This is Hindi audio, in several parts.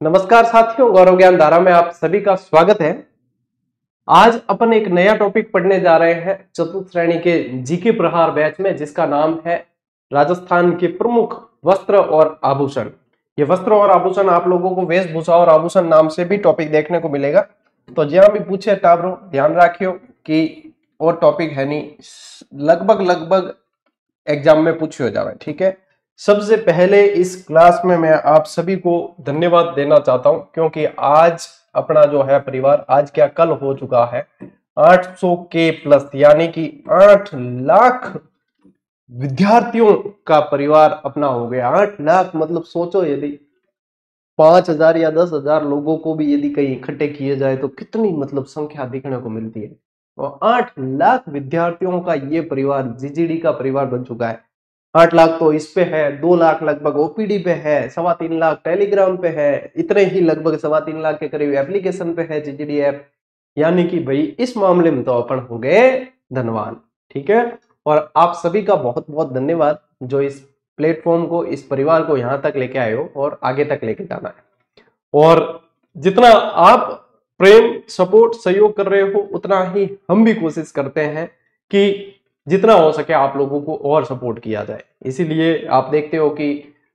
नमस्कार साथियों, गौरव ज्ञान धारा में आप सभी का स्वागत है। आज अपन एक नया टॉपिक पढ़ने जा रहे हैं चतुर्थ श्रेणी के जीके प्रहार बैच में, जिसका नाम है राजस्थान के प्रमुख वस्त्र और आभूषण। ये वस्त्र और आभूषण आप लोगों को वेशभूषा और आभूषण नाम से भी टॉपिक देखने को मिलेगा। तो जहां भी पूछे टाबरो ध्यान रखियो कि और टॉपिक है नहीं, लगभग एग्जाम में पूछे हो जावे। ठीक है, सबसे पहले इस क्लास में मैं आप सभी को धन्यवाद देना चाहता हूं, क्योंकि आज अपना जो है परिवार आज क्या कल हो चुका है 800 के प्लस, यानी कि 8 लाख विद्यार्थियों का परिवार अपना हो गया। 8 लाख मतलब सोचो, यदि 5,000 या 10,000 लोगों को भी यदि कहीं इकट्ठे किए जाए तो कितनी मतलब संख्या देखने को मिलती है। और 8 लाख विद्यार्थियों का ये परिवार जीजीडी का परिवार बन चुका है। 8 लाख तो इस पे है, 2 लाख लगभग ओपीडी पे है, 3.25 लाख टेलीग्राम पे है, इतने ही लगभग 3.25 लाख के करीब एप्लीकेशन पे है जीजीडी ऐप। यानी कि भाई इस मामले में तो अपन हो गए धनवान। ठीक है, और आप सभी का बहुत बहुत धन्यवाद जो इस प्लेटफॉर्म को, इस परिवार को यहां तक लेके आए हो और आगे तक लेके जाना है। और जितना आप प्रेम, सपोर्ट, सहयोग कर रहे हो, उतना ही हम भी कोशिश करते हैं कि जितना हो सके आप लोगों को और सपोर्ट किया जाए। इसीलिए आप देखते हो कि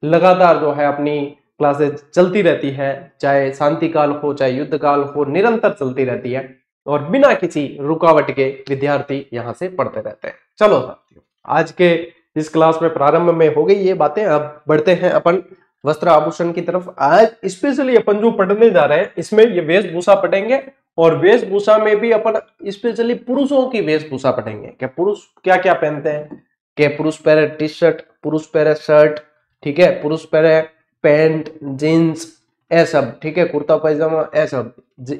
लगातार जो है अपनी क्लासेस चलती रहती है, चाहे शांति काल हो चाहे युद्ध काल हो, निरंतर चलती रहती है और बिना किसी रुकावट के विद्यार्थी यहाँ से पढ़ते रहते हैं। चलो साथियों, आज के इस क्लास में प्रारंभ में हो गई ये बातें, अब बढ़ते हैं अपन वस्त्र आभूषण की तरफ। आज स्पेशली अपन जो पढ़ने जा रहे हैं इसमें ये वेशभूषा पढ़ेंगे, और वेशभूषा में भी अपन स्पेशली पुरुषों की वेशभूषा पढ़ेंगे। क्या पुरुष क्या क्या पहनते हैं, कि पुरुष पहने टी शर्ट, पुरुष पहने शर्ट, ठीक है, पुरुष पहने पैंट, जीन्स, ये सब, ठीक है, कुर्ता पैजामा, ये सब।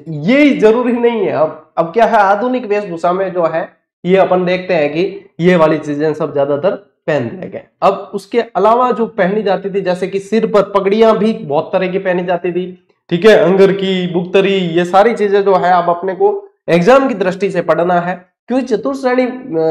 ये जरूरी नहीं है। अब क्या है, आधुनिक वेशभूषा में जो है ये अपन देखते हैं कि ये वाली चीजें सब ज्यादातर पहन दिए गए। अब उसके अलावा जो पहनी जाती थी, जैसे कि सिर पर पगड़ियां भी बहुत तरह की पहनी जाती थी, ठीक है, अंगर की, बुक्तरी, ये सारी चीजें जो है अब अपने को एग्जाम की दृष्टि से पढ़ना है। क्योंकि चतुर्थ श्रेणी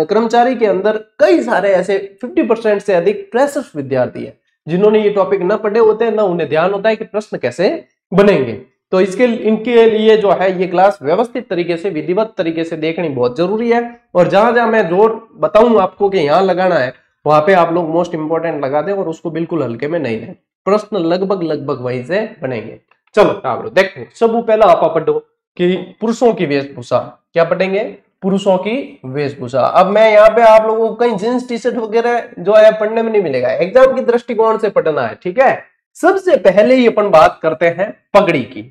कर्मचारी के अंदर कई सारे ऐसे 50% से अधिक फ्रेशर्स विद्यार्थी है जिन्होंने ये टॉपिक ना पढ़े होते हैं, ना उन्हें ध्यान होता है कि प्रश्न कैसे बनेंगे। तो इनके लिए जो है ये क्लास व्यवस्थित तरीके से, विधिवत तरीके से देखनी बहुत जरूरी है। और जहां जहां मैं जोर बताऊं आपको कि यहाँ लगाना है, वहां पे आप लोग मोस्ट इंपोर्टेंट लगा दें और उसको बिल्कुल हल्के में नहीं लें। प्रश्न लगभग वहीं से बनेंगे। चलो टाबरो देखो, सब पहला आप पढ़ो कि पुरुषों की वेशभूषा। क्या पढ़ेंगे? पुरुषों की वेशभूषा। अब मैं यहाँ पे आप लोगों को कहीं जींस टी शर्ट वगैरह जो है पढ़ने में नहीं मिलेगा, एग्जाम की दृष्टिकोण से पढ़ना है। ठीक है, सबसे पहले ही अपन बात करते हैं पगड़ी की।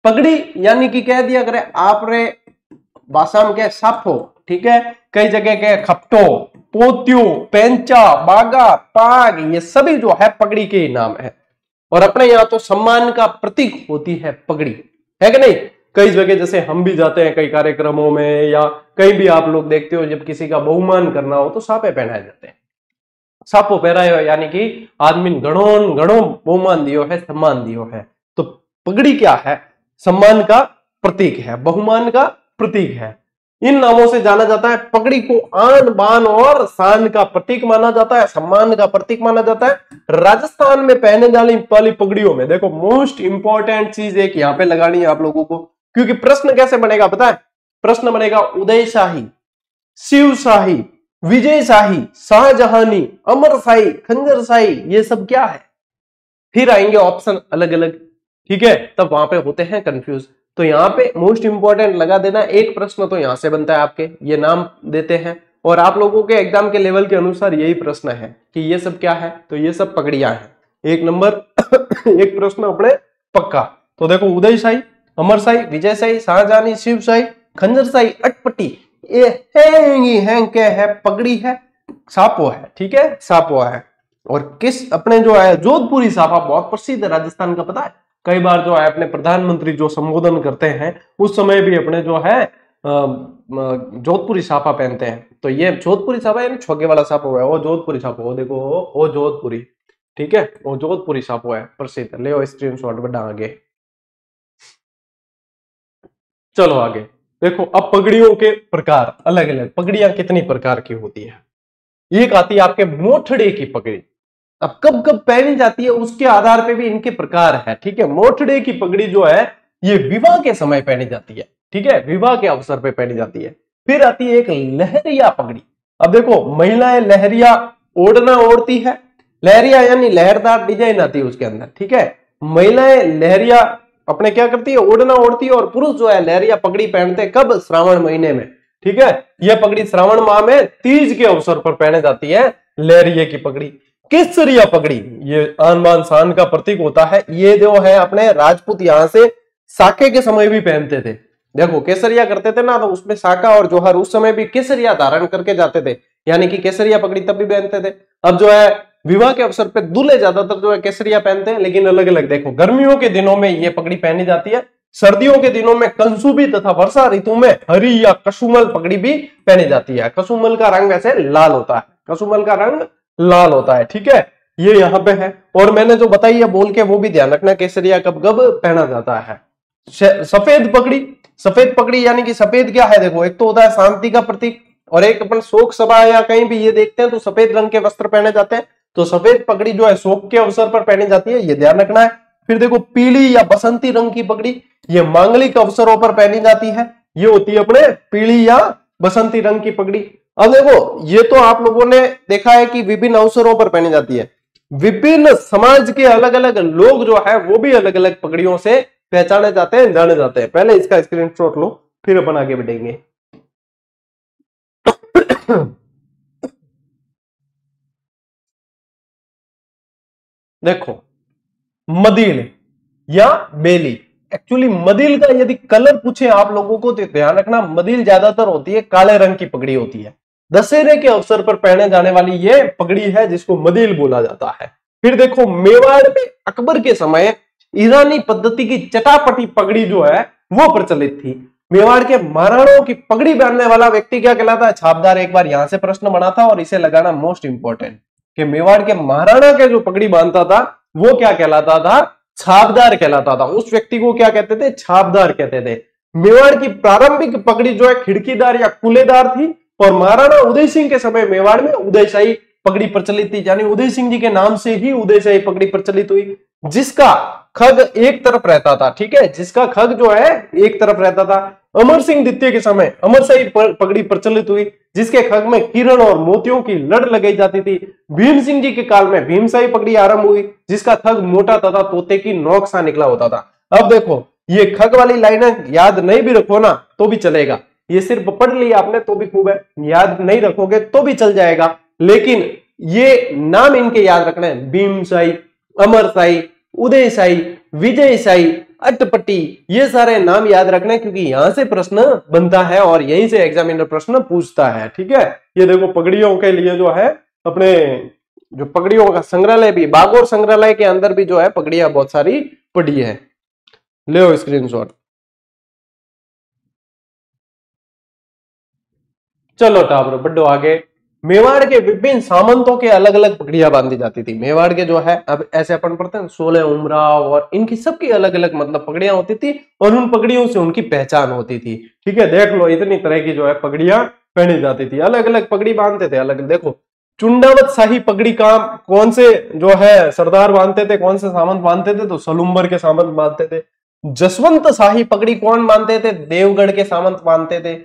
पगड़ी यानी कि कह दिया करे आपने भाषा में क्या, साफो, ठीक है, कई जगह के खपटो, पोत्यो, पेंचा, बागा, पाग, ये सभी जो है पगड़ी के नाम है। और अपने यहाँ तो सम्मान का प्रतीक होती है पगड़ी, है कि नहीं। कई जगह जैसे हम भी जाते हैं कई कार्यक्रमों में, या कहीं भी आप लोग देखते हो जब किसी का बहुमान करना हो तो सापे पहनाए जाते हैं। सापो पहरायो यानी कि आदमी घणो घणो बहुमान दियो है, सम्मान दियो है। तो पगड़ी क्या है? सम्मान का प्रतीक है, बहुमान का प्रतीक है। इन नामों से जाना जाता है। पगड़ी को आन बान और शान का प्रतीक माना जाता है, सम्मान का प्रतीक माना जाता है। राजस्थान में पहने जाने वाली पगड़ियों में देखो, मोस्ट इंपॉर्टेंट चीज एक यहां पे लगानी है आप लोगों को, क्योंकि प्रश्न कैसे बनेगा पता है? प्रश्न बनेगा उदयशाही, शिवशाही, विजयशाही, शाहजहानी, अमरशाही, खंजरशाही, ये सब क्या है? फिर आएंगे ऑप्शन अलग अलग, ठीक है, तब वहां पे होते हैं कंफ्यूज। तो यहाँ पे मोस्ट इंपॉर्टेंट लगा देना। एक प्रश्न तो यहां से बनता है, आपके ये नाम देते हैं और आप लोगों के एग्जाम के लेवल के अनुसार यही प्रश्न है कि ये सब क्या है, तो ये सब पगड़ियां हैं। एक नंबर एक प्रश्न अपने पक्का। तो देखो, उदयशाही, अमरशाही, विजयशाही, शाहजहानी, शिवशाही, खंजरशाही, अटपटी, ये है क्या है? पगड़ी है, सापो है, ठीक है, सापो है। और किस अपने जो है जोधपुरी साफा बहुत प्रसिद्ध है राजस्थान का, पता है? कई बार जो है अपने प्रधानमंत्री जो संबोधन करते हैं उस समय भी अपने जो है जोधपुरी साफा पहनते हैं। तो ये जोधपुरी साफा यानी छोगे वाला साफा है, वो जोधपुरी साफा, वो देखो वो जोधपुरी, ठीक है, वो जोधपुरी साफा है प्रसिद्ध। ले स्क्रीनशॉट बड़ा आगे। चलो आगे देखो, अब पगड़ियों के प्रकार अलग अलग। पगड़ियां कितनी प्रकार की होती है? एक आती है आपके मोथड़े की पगड़ी, अब कब कब पहनी जाती है उसके आधार पे भी इनके प्रकार है, ठीक है। मोठड़े की पगड़ी जो है ये विवाह के समय पहनी जाती है, ठीक है, विवाह के अवसर पे पहनी जाती है। फिर आती है एक लहरिया पगड़ी। अब देखो महिलाएं लहरिया ओढ़ना ओढ़ती है, लहरिया यानी लहरदार डिजाइन आती है उसके अंदर, ठीक है। महिलाएं लहरिया अपने क्या करती है, ओढ़ना ओढ़ती है, और पुरुष जो है लहरिया पगड़ी पहनते हैं कब, श्रावण महीने में, ठीक है। यह पगड़ी श्रावण माह में तीज के अवसर पर पहने जाती है, लहरिये की पगड़ी। केसरिया पगड़ी ये आन बान शान का प्रतीक होता है, ये जो है अपने राजपूत यहां से साके के समय भी पहनते थे। देखो केसरिया करते थे ना, तो उसमें साका और जोहर उस समय भी केसरिया धारण करके जाते थे, यानी कि केसरिया पगड़ी तब भी पहनते थे। अब जो है विवाह के अवसर पे दूल्हे ज्यादातर जो है केसरिया पहनते हैं, लेकिन अलग अलग। देखो गर्मियों के दिनों में ये पगड़ी पहनी जाती है, सर्दियों के दिनों में कंसुबी तथा वर्षा ऋतु में हरी या कसुमल पगड़ी भी पहनी जाती है। कसुमल का रंग वैसे लाल होता है, कसुमल का रंग लाल होता है, ठीक है। ये यहाँ पे है, और मैंने जो बताई है बोल के वो भी ध्यान रखना, केसरिया कब कब पहना जाता है। सफेद पगड़ी, सफेद पगड़ी यानी कि सफेद क्या है, देखो एक तो होता है शांति का प्रतीक, और एक अपन शोक सभा या कहीं भी ये देखते हैं तो सफेद रंग के वस्त्र पहने जाते हैं, तो सफेद पगड़ी जो है शोक के अवसर पर पहनी जाती है, ये ध्यान रखना है। फिर देखो पीली या बसंती रंग की पगड़ी, ये मांगलिक अवसरों पर पहनी जाती है, ये होती है अपने पीली या बसंती रंग की पगड़ी। अब देखो ये तो आप लोगों ने देखा है कि विभिन्न अवसरों पर पहनी जाती है, विभिन्न समाज के अलग अलग लोग जो है वो भी अलग अलग पगड़ियों से पहचाने जाते हैं, जाने जाते हैं। पहले इसका स्क्रीनशॉट लो, फिर अपन आगे बढ़ेंगे। देखो मदिल या बेली, एक्चुअली मदिल का यदि कलर पूछे आप लोगों को तो ध्यान रखना, मदिल ज्यादातर होती है काले रंग की पगड़ी होती है। दशहरे के अवसर पर पहने जाने वाली ये पगड़ी है जिसको मदिल बोला जाता है। फिर देखो मेवाड़ में अकबर के समय ईरानी पद्धति की चटापटी पगड़ी जो है वो प्रचलित थी। मेवाड़ के महाराणाओं की पगड़ी बांधने वाला व्यक्ति क्या कहलाता है, छापदार। एक बार यहां से प्रश्न बना था और इसे लगाना मोस्ट इंपॉर्टेंट, कि मेवाड़ के महाराणा के जो पगड़ी बांधता था वो क्या कहलाता था, छापदार कहलाता था। उस व्यक्ति को क्या कहते थे, छापदार कहते थे। मेवाड़ की प्रारंभिक पगड़ी जो है खिड़कीदार या कुलेदार थी, और महाराणा उदय सिंह के समय मेवाड़ में उदयशाही पगड़ी प्रचलित थी, यानी उदय सिंह जी के नाम से ही उदयशाही पगड़ी प्रचलित हुई, जिसका खग एक तरफ रहता था, ठीक है, जिसका खग जो है एक तरफ रहता था। अमर सिंह द्वितीय के समय अमरशाही पगड़ी प्रचलित हुई, जिसके खग में किरण और मोतियों की लड़ लगाई जाती थी। भीम सिंह जी के काल में भीमशाही पगड़ी आरंभ हुई, जिसका खग मोटा तथा तोते की नोक सा निकला होता था। अब देखो ये खग वाली लाइनें याद नहीं भी रखो ना तो भी चलेगा, ये सिर्फ पढ़ लिया आपने तो भी खूब है, याद नहीं रखोगे तो भी चल जाएगा, लेकिन ये नाम इनके याद रखना है, भीमशाही, अमरशाही, उदयशाही, विजयशाही, अटपटी, ये सारे नाम याद रखना, क्योंकि यहां से प्रश्न बनता है और यहीं से एग्जामिनर प्रश्न पूछता है, ठीक है। ये देखो पगड़ियों के लिए जो है अपने जो पगड़ियों का संग्रहालय भी, बागौर संग्रहालय के अंदर भी जो है पगड़ियां बहुत सारी पड़ी है। ले स्क्रीनशॉट। चलो टाबरो बढ़ो आगे। मेवाड़ के विभिन्न सामंतों के अलग अलग पगड़ियां बांधी जाती थी। मेवाड़ के जो है अब ऐसे अपन पढ़ते हैं 16 उमराव, और इनकी सबकी अलग अलग मतलब पगड़ियां होती थी, और उन पगड़ियों से उनकी पहचान होती थी, ठीक है। देख लो इतनी तरह की जो है पगड़ियां पहनी जाती थी, अलग अलग पगड़ी बांधते थे अलग। देखो चुंडावत शाही पगड़ी का कौन से जो है सरदार बांधते थे, कौन से सामंत बांधते थे, तो सलूम्बर के सामंत बांधते थे। जसवंत शाही पगड़ी कौन बांधते थे, देवगढ़ के सामंत बांधते थे।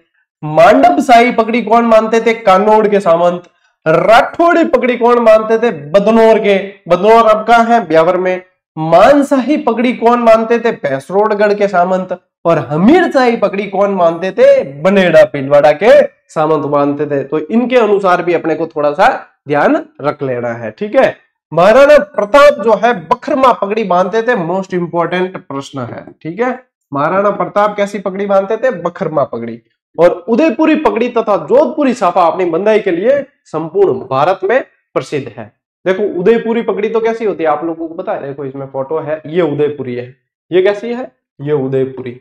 मांडव शाही पगड़ी कौन मानते थे, कानौड़ के सामंत। राठौड़ी पगड़ी कौन मानते थे, बदनौर के, बदनौर अब कहां है, ब्यावर में। मानशाही पगड़ी कौन मानते थे, भैंसरोडगढ़ के सामंत। और हमीर शाही पगड़ी कौन मानते थे, बनेड़ा भीलवाड़ा के सामंत मानते थे। तो इनके अनुसार भी अपने को थोड़ा सा ध्यान रख लेना है, ठीक है। महाराणा प्रताप जो है बखरमा पगड़ी बांधते थे, मोस्ट इंपॉर्टेंट प्रश्न है, ठीक है। महाराणा प्रताप कैसी पगड़ी बांधते थे, बखरमा पगड़ी। और उदयपुरी पगड़ी तथा जोधपुरी साफा अपनी बंदाई के लिए संपूर्ण भारत में प्रसिद्ध है। देखो उदयपुरी पगड़ी तो कैसी होती है आप लोगों को पता है, देखो इसमें फोटो है, ये उदयपुरी है। ये कैसी है, ये उदयपुरी,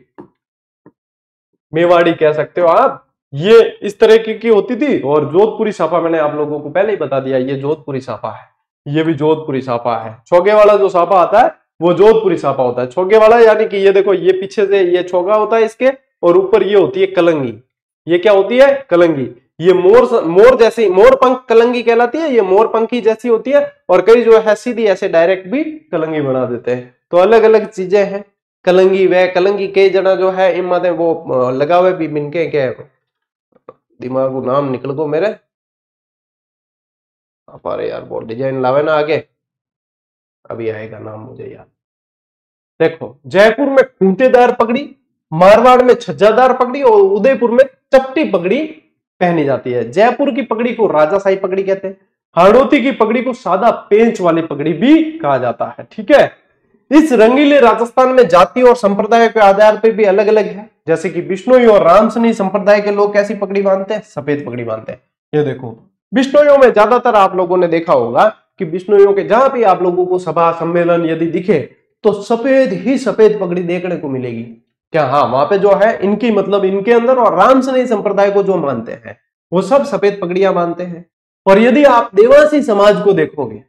मेवाड़ी कह सकते हो आप, ये इस तरह की होती थी। और जोधपुरी साफा मैंने आप लोगों को पहले ही बता दिया, ये जोधपुरी साफा है, ये भी जोधपुरी साफा है। छोगे वाला जो साफा आता है वो जोधपुरी साफा होता है। छोगे वाला यानी कि ये देखो ये पीछे से ये छोगा होता है इसके, और ऊपर ये होती है कलंगी। ये क्या होती है, कलंगी। ये मोर जैसी, मोर पंख कलंगी कहलाती है, ये मोर पंखी जैसी होती है, और कई जो है सीधी ऐसे डायरेक्ट भी कलंगी बना देते हैं। तो अलग अलग चीजें हैं। कलंगी व कलंगी कई जना जो है इन माते वो लगा हुए भी मिनके के दिमाग को नाम निकल गो मेरे अरे यार, बहुत डिजाइन लावे ना आगे, अभी आएगा नाम मुझे याद। देखो, जयपुर में खूंटेदार पगड़ी, मारवाड़ में छज्जादार पगड़ी और उदयपुर में चपटी पगड़ी पहनी जाती है। जयपुर की पगड़ी को राजाशाही पगड़ी कहते हैं। हाड़ौती की पगड़ी को सादा पेंच वाली पगड़ी भी कहा जाता है। ठीक है, इस रंगीले राजस्थान में जाति और संप्रदाय के आधार पर भी अलग अलग है। जैसे कि बिश्नोई और रामसनी संप्रदाय के लोग कैसी पगड़ी बांधते हैं? सफेद पगड़ी बांधते हैं। ये देखो, बिश्नोइयों में ज्यादातर आप लोगों ने देखा होगा कि बिश्नोइयों के जहां भी आप लोगों को सभा सम्मेलन यदि दिखे तो सफेद ही सफेद पगड़ी देखने को मिलेगी। क्या? हाँ, वहां पे जो है इनकी मतलब इनके अंदर और रामसनी संप्रदाय को जो मानते हैं वो सब सफेद पगड़ियां मानते हैं। और यदि आप देवासी समाज को देखोगे,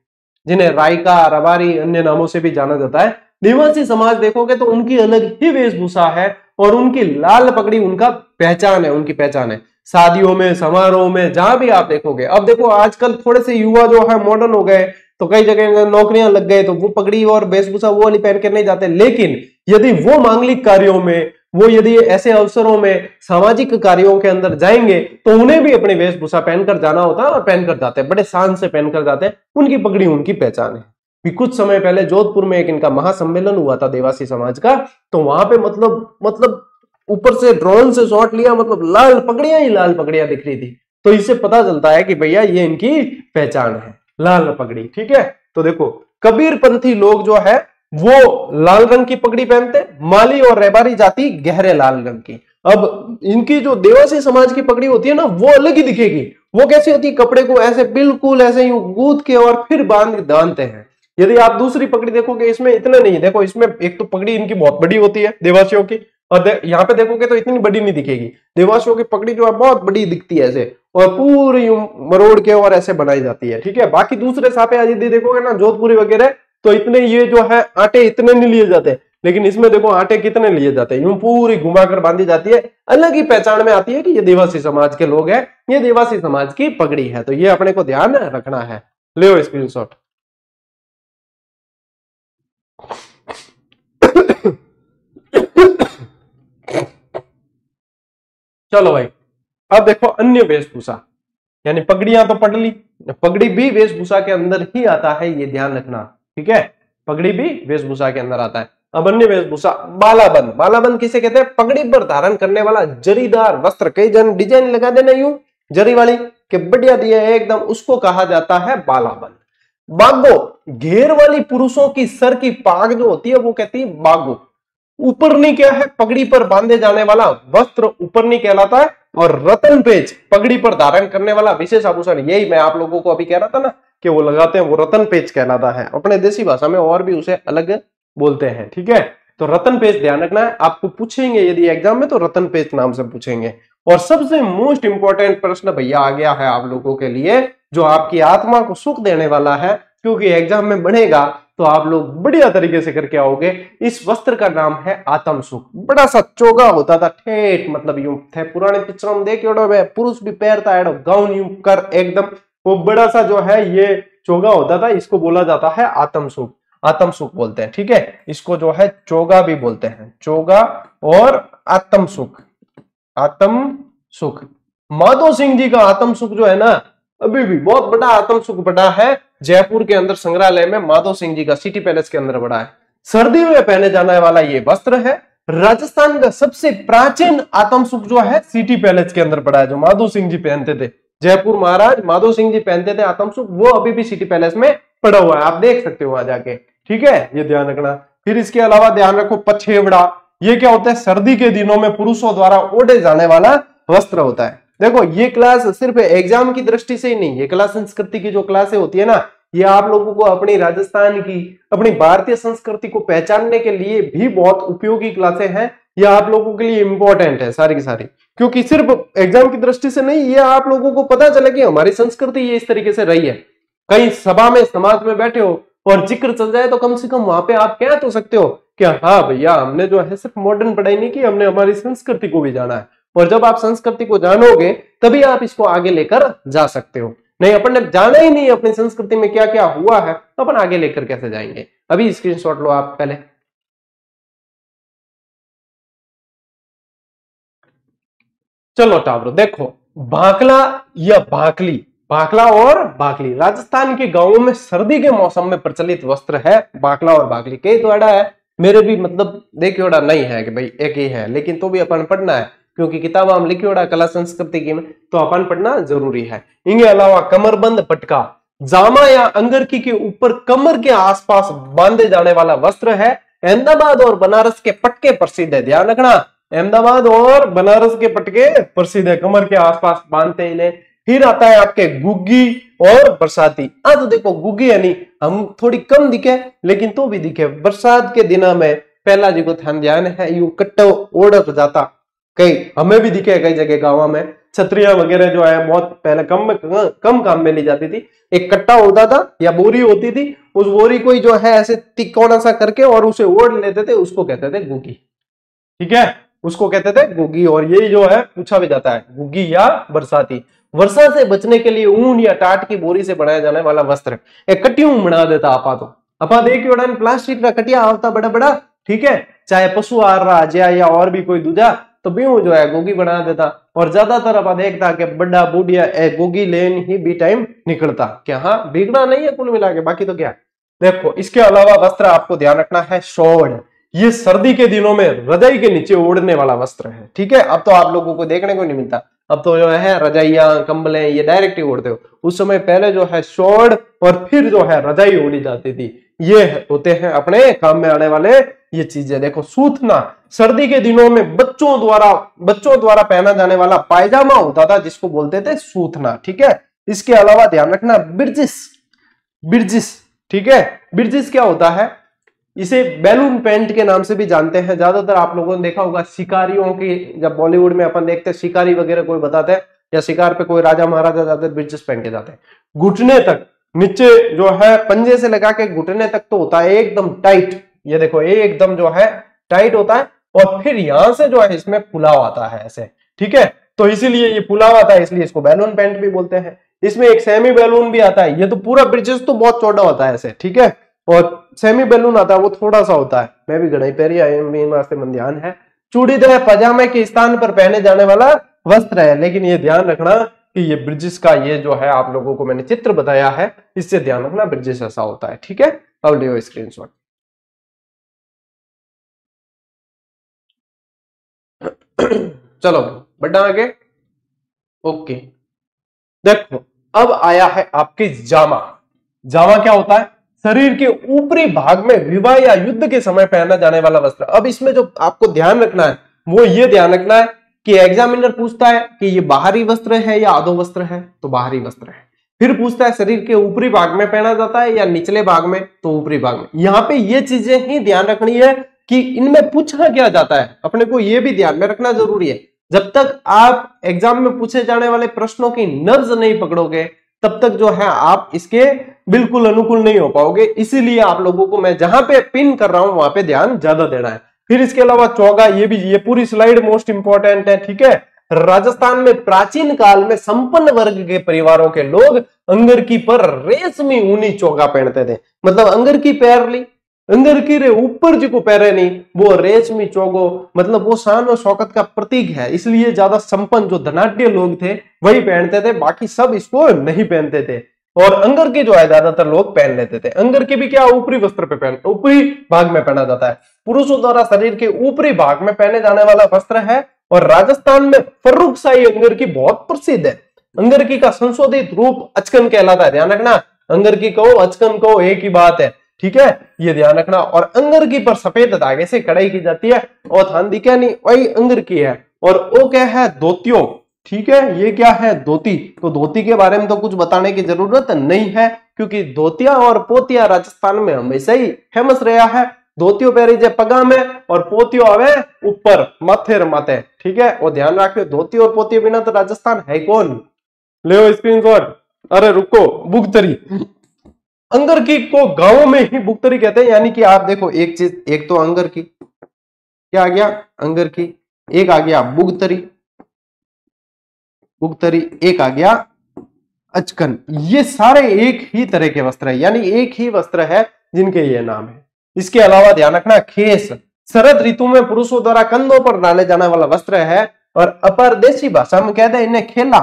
जिन्हें रायका, रबारी अन्य नामों से भी जाना जाता है, देवासी समाज देखोगे तो उनकी अलग ही वेशभूषा है और उनकी लाल पगड़ी उनका पहचान है, उनकी पहचान है। शादियों में, समारोह में, जहां भी आप देखोगे। अब देखो, आजकल थोड़े से युवा जो है मॉडर्न हो गए, तो कई जगह नौकरियां लग गए तो वो पगड़ी और वेशभूषा वो वाली पहन के नहीं जाते। लेकिन यदि वो मांगलिक कार्यों में, वो यदि ऐसे अवसरों में, सामाजिक कार्यों के अंदर जाएंगे तो उन्हें भी अपनी वेशभूषा पहनकर जाना होता है और पहनकर जाते हैं, बड़े शान से पहनकर जाते हैं। उनकी पगड़ी उनकी पहचान है। कि कुछ समय पहले जोधपुर में एक इनका महासम्मेलन हुआ था देवासी समाज का, तो वहां पे मतलब ऊपर से ड्रोन से शॉट लिया, मतलब लाल पगड़ियां ही लाल पगड़ियां दिख रही थी। तो इससे पता चलता है कि भैया ये इनकी पहचान है, लाल पगड़ी। ठीक है, तो देखो, कबीरपंथी लोग जो है वो लाल रंग की पगड़ी पहनते हैं, माली और रेबारी जाति गहरे लाल रंग की। अब इनकी जो देवासी समाज की पगड़ी होती है ना, वो अलग ही दिखेगी। वो कैसी होती है? कपड़े को ऐसे बिल्कुल ऐसे यूं गूंथ के और फिर बांधते हैं। यदि आप दूसरी पगड़ी देखोगे, इसमें इतना नहीं है। देखो, इसमें एक तो पगड़ी इनकी बहुत बड़ी होती है देवासियों की, और यहाँ पे देखोगे तो इतनी बड़ी नहीं दिखेगी। देवासियों की पगड़ी जो है बहुत बड़ी दिखती है ऐसे, और पूरी मरोड़ के और ऐसे बनाई जाती है। ठीक है, बाकी दूसरे सापे यदि देखोगे ना, जोधपुरी वगैरह, तो इतने ये जो है आटे इतने नहीं लिए जाते। लेकिन इसमें देखो आटे कितने लिए जाते हैं, यूं पूरी घुमाकर बांधी जाती है। अलग ही पहचान में आती है कि ये देवासी समाज के लोग हैं, ये देवासी समाज की पगड़ी है। तो ये अपने को ध्यान रखना है। ले स्क्रीनशॉट। चलो भाई, अब देखो अन्य वेशभूषा, यानी पगड़ियां तो पढ़ ली, पगड़ी भी वेशभूषा के अंदर ही आता है, ये ध्यान रखना। ठीक है, पगड़ी भी वेशभूषा के अंदर आता है। अब अन्य वेशभूषा, बालाबंद। बालाबंद किसे कहते हैं? पगड़ी पर धारण करने वाला जरीदार वस्त्र, कई जन डिजाइन लगा देना यूं जरी वाली के बढ़िया दिया है एकदम, उसको कहा जाता है बालाबंद। बागो, घेर वाली पुरुषों की सर की पाग जो होती है वो कहती है बागो। ऊपरनी क्या है? पगड़ी पर बांधे जाने वाला वस्त्र ऊपरनी कहलाता है। और रतन पेच, पगड़ी पर धारण करने वाला विशेष आभूषण, यही मैं आप लोगों को अभी कह रहा था ना कि वो लगाते हैं, वो रतन पेच कहलाता है। अपने देसी भाषा में और भी उसे अलग बोलते हैं। ठीक है, तो रतन पेच ध्यान रखना है, आपको पूछेंगे यदि एग्जाम में तो रतन पेच नाम से पूछेंगे। और सबसे मोस्ट इंपॉर्टेंट प्रश्न भैया आ गया है आप लोगों के लिए, जो आपकी आत्मा को सुख देने वाला है, क्योंकि एग्जाम में बढ़ेगा तो आप लोग बढ़िया तरीके से करके आओगे। इस वस्त्र का नाम है आत्म सुख। बड़ा सा चोगा होता था, ठेठ, मतलब यूं थे पुराने पिक्चरों में देखे, पुरुष भी पहनता है गाउन यूं कर एकदम, वो बड़ा सा जो है ये चोगा होता था, इसको बोला जाता है आत्म सुख। आत्म सुख बोलते हैं। ठीक है, इसको जो है चोगा भी बोलते हैं, चोगा और आत्म सुख। आत्म सुख, माधो सिंह जी का आत्म सुख जो है ना, अभी भी बहुत बड़ा आत्म सुख बड़ा है जयपुर के अंदर संग्रहालय में, माधो सिंह जी का सिटी पैलेस के अंदर बड़ा है। सर्दियों में पहने जाने वाला ये वस्त्र है। राजस्थान का सबसे प्राचीन आत्म सुख जो है सिटी पैलेस के अंदर पड़ा है, जो माधो सिंह जी पहनते थे। जयपुर महाराज माधो सिंह जी पहनते थे आत्म सुख, वो अभी भी सिटी पैलेस में पड़ा हुआ है, आप देख सकते हो वहां जाके। ठीक है, ये ध्यान रखना। फिर इसके अलावा ध्यान रखो पछेवड़ा, ये क्या होता है? सर्दी के दिनों में पुरुषों द्वारा ओढ़े जाने वाला वस्त्र होता है। देखो, ये क्लास सिर्फ एग्जाम की दृष्टि से ही नहीं, ये कला संस्कृति की जो क्लासें होती है ना, ये आप लोगों को अपनी राजस्थान की, अपनी भारतीय संस्कृति को पहचानने के लिए भी बहुत उपयोगी क्लासें हैं। ये आप लोगों के लिए इंपॉर्टेंट है सारी की सारी, क्योंकि सिर्फ एग्जाम की दृष्टि से नहीं, ये आप लोगों को पता चले कि हमारी संस्कृति ये इस तरीके से रही है। कहीं सभा में, समाज में बैठे हो और जिक्र चल जाए तो कम से कम वहां पे आप कह तो सकते हो कि हाँ भैया, हमने जो है सिर्फ मॉडर्न पढ़ाई नहीं की, हमने हमारी संस्कृति को भी जाना है। और जब आप संस्कृति को जानोगे तभी आप इसको आगे लेकर जा सकते हो। नहीं, अपन ने जाना ही नहीं अपनी संस्कृति में क्या क्या हुआ है तो अपन आगे लेकर कैसे जाएंगे। अभी स्क्रीनशॉट लो आप पहले। चलो टावरो देखो, भाकला या भाकली, भाकला और भाकली राजस्थान के गांवों में सर्दी के मौसम में प्रचलित वस्त्र है। भाकला और भाकली कई तो अड़ा है, मेरे भी मतलब देखिए ओड़ा नहीं है कि भाई एक ही है, लेकिन तो भी अपन पढ़ना है क्योंकि किताब हम लिखी ओड़ा कला संस्कृति की में, तो अपन पढ़ना जरूरी है। इनके अलावा कमरबंद पटका, जामा या अंगरखी के ऊपर कमर के आसपास बांधे जाने वाला वस्त्र है। अहमदाबाद और बनारस के पटके प्रसिद्ध है, ध्यान रखना, अहमदाबाद और बनारस के पटके प्रसिद्ध है, कमर के आसपास बांधते हैं। फिर आता है आपके गुग्गी और बरसाती। तो देखो गुग्गी यानी हम थोड़ी कम दिखे लेकिन तो भी दिखे, बरसात के दिनों में पहला जी को ध्यान है यू कट्टो ओढ़ जाता, कई हमें भी दिखे कई जगह गाँव में छतरियां वगैरह जो है बहुत पहले कम काम में ली जाती थी। एक कट्टा होता था या बोरी होती थी, उस बोरी को जो है ऐसे तिकोना सा करके और उसे ओढ़ लेते थे, उसको कहते थे गुग्गी। ठीक है, उसको कहते थे गुग्गी। और यही जो है पूछा भी जाता है गुग्गी या बरसाती। वर्षा से बचने के लिए ऊन या टाट की बोरी से बनाया जाने वाला वस्त्र एक कटियों बना देता आपा। तो अपा देखिए प्लास्टिक का कटिया आता बड़ा बड़ा, ठीक है, चाहे पशु आहार रहा या और भी कोई दूजा, तो बीऊ जो है गोगी बना देता। और ज्यादातर अपा देखता कि बड़ा बूढ़िया गोगी लेन ही बी टाइम निकलता, क्या हाँ भीगना नहीं है कुल मिला के, बाकी तो क्या। देखो इसके अलावा वस्त्र आपको ध्यान रखना है शॉर्ट, ये सर्दी के दिनों में रजाई के नीचे ओढ़ने वाला वस्त्र है। ठीक है, अब तो आप लोगों को देखने को नहीं मिलता, अब तो जो है रजाइया कंबलें ये डायरेक्ट ही ओढ़ते हो। उस समय पहले जो है शॉर्ट और फिर जो है रजाई ओढ़ी जाती थी। ये होते हैं अपने काम में आने वाले ये चीजें। देखो सूथना, सर्दी के दिनों में बच्चों द्वारा पहना जाने वाला पायजामा होता था जिसको बोलते थे सूथना। ठीक है, इसके अलावा ध्यान रखना बिरजिस, ठीक है, बिरजिस क्या होता है, इसे बैलून पैंट के नाम से भी जानते हैं। ज्यादातर आप लोगों ने देखा होगा शिकारियों की, जब बॉलीवुड में अपन देखते हैं शिकारी वगैरह कोई बताते हैं या शिकार पे कोई राजा महाराजा जाते हैं बिरजिस पहन के जाते हैं। घुटने तक नीचे जो है पंजे से लगा के घुटने तक तो होता है एकदम टाइट, ये देखो एकदम जो है टाइट होता है और फिर यहां से जो है इसमें फुलाव आता है ऐसे। ठीक है, तो इसीलिए ये फुलाव आता है, इसलिए इसको बैलून पैंट भी बोलते हैं। इसमें एक सेमी बैलून भी आता है, ये तो पूरा ब्रिजेस तो बहुत चौड़ा होता है ऐसे। ठीक है, और सेमी बैलून आता है वो थोड़ा सा होता है, मैं भी गढ़ाई पैरी वास्ते मन ध्यान है। चूड़ीदार पजामे के स्थान पर पहने जाने वाला वस्त्र है, लेकिन ये ध्यान रखना कि ये ब्रिजेस का ये जो है आप लोगों को मैंने चित्र बताया है, इससे ध्यान रखना ब्रिजेस ऐसा होता है। ठीक है, अब लियो स्क्रीनशॉट। चलो बढ़ा आगे। ओके, देखो अब आया है आपके जामा। जामा क्या होता है, शरीर के ऊपरी भाग में विवाह या युद्ध के समय पहना जाने वाला वस्त्र। अब इसमें जो आपको ध्यान रखना है वो ये ध्यान रखना है कि एग्जामिनर पूछता है कि ये बाहरी वस्त्र है या आधो वस्त्र है, तो बाहरी वस्त्र है। फिर पूछता है शरीर के ऊपरी भाग में पहना जाता है या निचले भाग में, तो ऊपरी भाग में। यहाँ पे ये चीजें ही ध्यान रखनी है कि इनमें पूछा क्या जाता है, अपने को ये भी ध्यान में रखना जरूरी है। जब तक आप एग्जाम में पूछे जाने वाले प्रश्नों की नब्ज नहीं पकड़ोगे तब तक जो है आप इसके बिल्कुल अनुकूल नहीं हो पाओगे। इसीलिए आप लोगों को मैं जहां पे पिन कर रहा हूं वहां पे ध्यान ज्यादा देना है। फिर इसके अलावा चौगा, ये पूरी स्लाइड मोस्ट इंपॉर्टेंट है। ठीक है, राजस्थान में प्राचीन काल में संपन्न वर्ग के परिवारों के लोग अंगरकी पर रेशमी ऊनी चौगा पहनते थे। मतलब अंगरकी पहन ली, अंगरकी रे ऊपर जी को पहरे नहीं, वो रेशमी चौगो, मतलब वो शान और शौकत का प्रतीक है। इसलिए ज्यादा संपन्न जो धनाढ्य लोग थे वही पहनते थे, बाकी सब इसको नहीं पहनते थे। और अंगरकी जो है ज्यादातर लोग पहन लेते थे। अंगरकी भी क्या ऊपरी वस्त्र पे ऊपरी भाग में पहना जाता है। पुरुषों द्वारा शरीर के ऊपरी भाग में पहने जाने वाला वस्त्र है। और राजस्थान में फर्रुखशाही अंगरकी बहुत प्रसिद्ध है। अंगरकी का संशोधित रूप अचकन कहलाता है। ध्यान रखना, अंगरकी कहो अचकन कहो एक ही बात है। ठीक है, ये ध्यान रखना। और अंगरकी पर सफेद धागे से कढ़ाई की जाती है। और थान दिखा नहीं वही अंगरकी है। और वो क्या है, धोतियों। ठीक है, ये क्या है, धोती। तो धोती के बारे में तो कुछ बताने की जरूरत नहीं है, क्योंकि धोतिया और पोतिया राजस्थान में हमेशा ही फेमस रहा है। धोतियों पहरी जे पगा में और पोतियो आवे ऊपर माथे माथे। ठीक है, और ध्यान रखियो धोती और पोतियो बिना तो राजस्थान है कौन। ले स्क्रीनशॉट। अरे रुको, बुगतरी। अंगरकी को गांवों में ही बुगतरी कहते हैं। यानी कि आप देखो एक चीज, एक तो अंगरकी क्या आ गया, अंगरकी, एक आ गया बुगतरी। उगतरी, एक आ गया अचकन। ये सारे एक ही तरह के वस्त्र है, यानी एक ही वस्त्र है जिनके ये नाम है। इसके अलावा ध्यान रखना, खेस शरद ऋतु में पुरुषों द्वारा कंधों पर डाले जाने वाला वस्त्र है, और अपरदेशी भाषा में कहते हैं इन्हें खेला,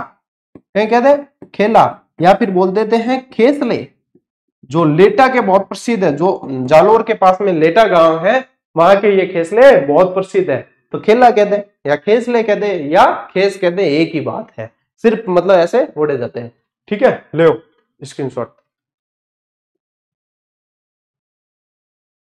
कहते हैं खेला, या फिर बोल देते हैं खेसले। जो लेटा के बहुत प्रसिद्ध है, जो जालोर के पास में लेटा गांव है, वहां के ये खेसले बहुत प्रसिद्ध है। तो खेला कहते हैं या खेसले कहते हैं या खेस कहते हैं, एक ही बात है, सिर्फ मतलब ऐसे ओढ़े जाते हैं। ठीक है, ले स्क्रीनशॉट।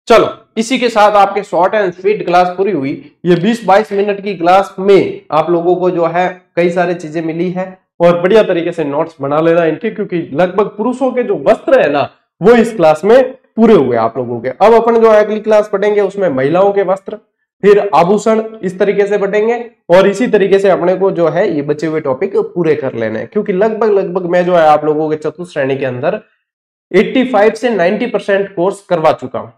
चलो, इसी के साथ आपके शॉर्ट एंड स्वीट क्लास पूरी हुई। ये 20-22 मिनट की क्लास में आप लोगों को जो है कई सारी चीजें मिली है, और बढ़िया तरीके से नोट्स बना लेना इनके, क्योंकि लगभग पुरुषों के जो वस्त्र है ना, वो इस क्लास में पूरे हुए आप लोगों के। अब अपन जो अगली क्लास पढ़ेंगे उसमें महिलाओं के वस्त्र, फिर आभूषण, इस तरीके से पढ़ेंगे, और इसी तरीके से अपने को जो है ये बचे हुए टॉपिक पूरे कर लेने हैं, क्योंकि लगभग मैं जो है आप लोगों के चतुर्थ श्रेणी के अंदर 85 से 90% कोर्स करवा चुका हूं।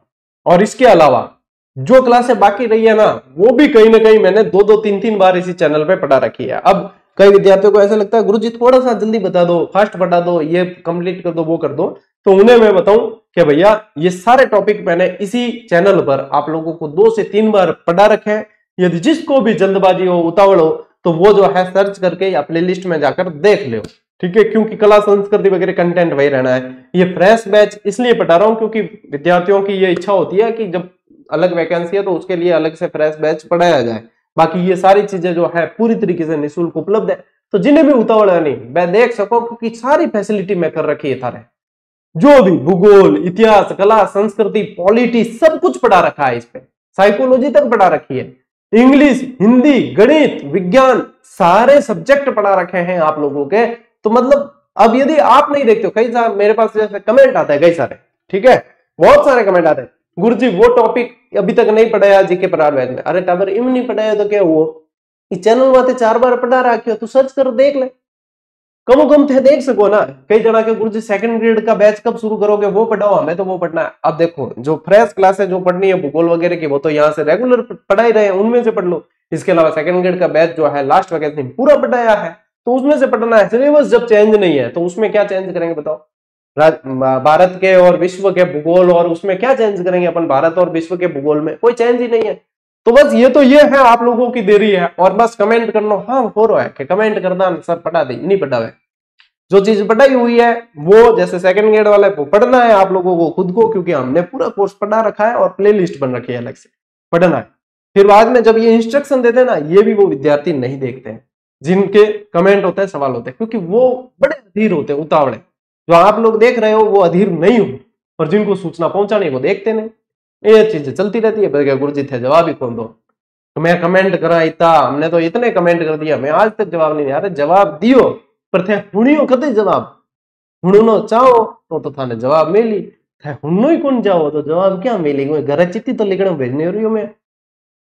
और इसके अलावा जो क्लासें बाकी रही है ना, वो भी कहीं ना कहीं मैंने 2-2, 3-3 बार इसी चैनल पे पढ़ा रखी है। अब कई विद्यार्थियों को ऐसा लगता है गुरुजी थोड़ा सा जल्दी बता दो, फास्ट बता दो, ये कंप्लीट कर दो, वो कर दो, तो उन्हें मैं बताऊं कि भैया ये सारे टॉपिक मैंने इसी चैनल पर आप लोगों को 2 से 3 बार पढ़ा रखे हैं। यदि जिसको भी जल्दबाजी हो, उतावल हो, तो वो जो है सर्च करके या प्लेलिस्ट में जाकर देख लो। ठीक है, क्योंकि कला संस्कृति वगैरह कंटेंट वही रहना है। ये फ्रेश बैच इसलिए पढ़ा रहा हूं क्योंकि विद्यार्थियों की ये इच्छा होती है कि जब अलग वैकेंसी है तो उसके लिए अलग से फ्रेश बैच पढ़ाया जाए। बाकी ये सारी चीजें जो है पूरी तरीके से निःशुल्क उपलब्ध है, तो जिन्हें भी उतावल है नहीं, मैं देख सको, क्योंकि सारी फैसिलिटी मैं कर रखी है थारे। जो भी भूगोल, इतिहास, कला, संस्कृति, पॉलिटी, सब कुछ पढ़ा रखा है इस पे, साइकोलॉजी तक पढ़ा रखी है, इंग्लिश, हिंदी, गणित, विज्ञान, सारे सब्जेक्ट पढ़ा रखे हैं आप लोगों के। तो मतलब अब यदि आप नहीं देखते हो, कई सारे मेरे पास जैसे कमेंट आता है, कई सारे, ठीक है, बहुत सारे कमेंट आते हैं, गुरुजी वो टॉपिक अभी तक नहीं पढ़ाया जीके प्रहार बैच में। अरे टाबर इम नहीं पढ़ाया तो क्या हुआ, इस चैनल में 4 बार पढ़ा रखियो, तू सर्च कर देख ले, कम थे देख सको ना। कई जना के गुरुजी सेकंड ग्रेड का बैच कब शुरू करोगे, वो पढ़ाओ, हमें तो वो पढ़ना है। अब देखो जो फ्रेश क्लास है, जो पढ़नी है भूगोल वगैरह की, वो तो यहाँ से रेगुलर पढ़ाई रहे हैं, उनमें से पढ़ लो। इसके अलावा सेकंड ग्रेड का बैच जो है लास्ट वैकेंसी पूरा पढ़ाया है, तो उसमें से पढ़ना है। सिलेबस जब चेंज नहीं है तो उसमें क्या चेंज करेंगे बताओ, भारत के और विश्व के भूगोल, और उसमें क्या चेंज करेंगे अपन, भारत और विश्व के भूगोल में कोई चेंज ही नहीं है। तो बस ये है आप लोगों की देरी है, और बस कमेंट कर लो, हाँ हो रहा है कि कमेंट करना सर पढ़ा दे, नहीं पढ़ा है। जो चीज पढ़ाई हुई है वो जैसे सेकंड ग्रेड वाले वो पढ़ना है आप लोगों को खुद को, क्योंकि हमने पूरा कोर्स पढ़ा रखा है और प्लेलिस्ट बन रखी है अलग से, पढ़ना है। फिर बाद में जब ये इंस्ट्रक्शन देते हैं ना, ये भी वो विद्यार्थी नहीं देखते हैं जिनके कमेंट होते हैं, सवाल होते हैं, क्योंकि वो बड़े अधीर होते हैं, उतावले। जो आप लोग देख रहे हो वो अधीर नहीं हो, और जिनको सूचना पहुंचानी वो देखते नहीं। ये चीजें चलती रहती है। गुरुजी थे जवाब ही कौन दो, तो मैं कमेंट करा इतना, हमने तो इतने कमेंट कर दिया, मैं आज तक जवाब नहीं। अरे जवाब दियो, पर थे हुणियो कते जवाब, हुणनो चाहो तो थाने जवाब मिली, थे हुणनो ही कौन जाओ तो जवाब क्या मिली, घर चिट्ठी तो लिखना भेजने रही हूं मैं,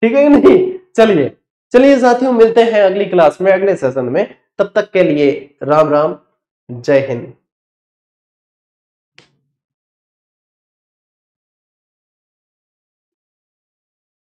ठीक है नहीं। चलिए साथियों, मिलते हैं अगली क्लास में, अगले सेशन में। तब तक के लिए राम राम, जय हिंद।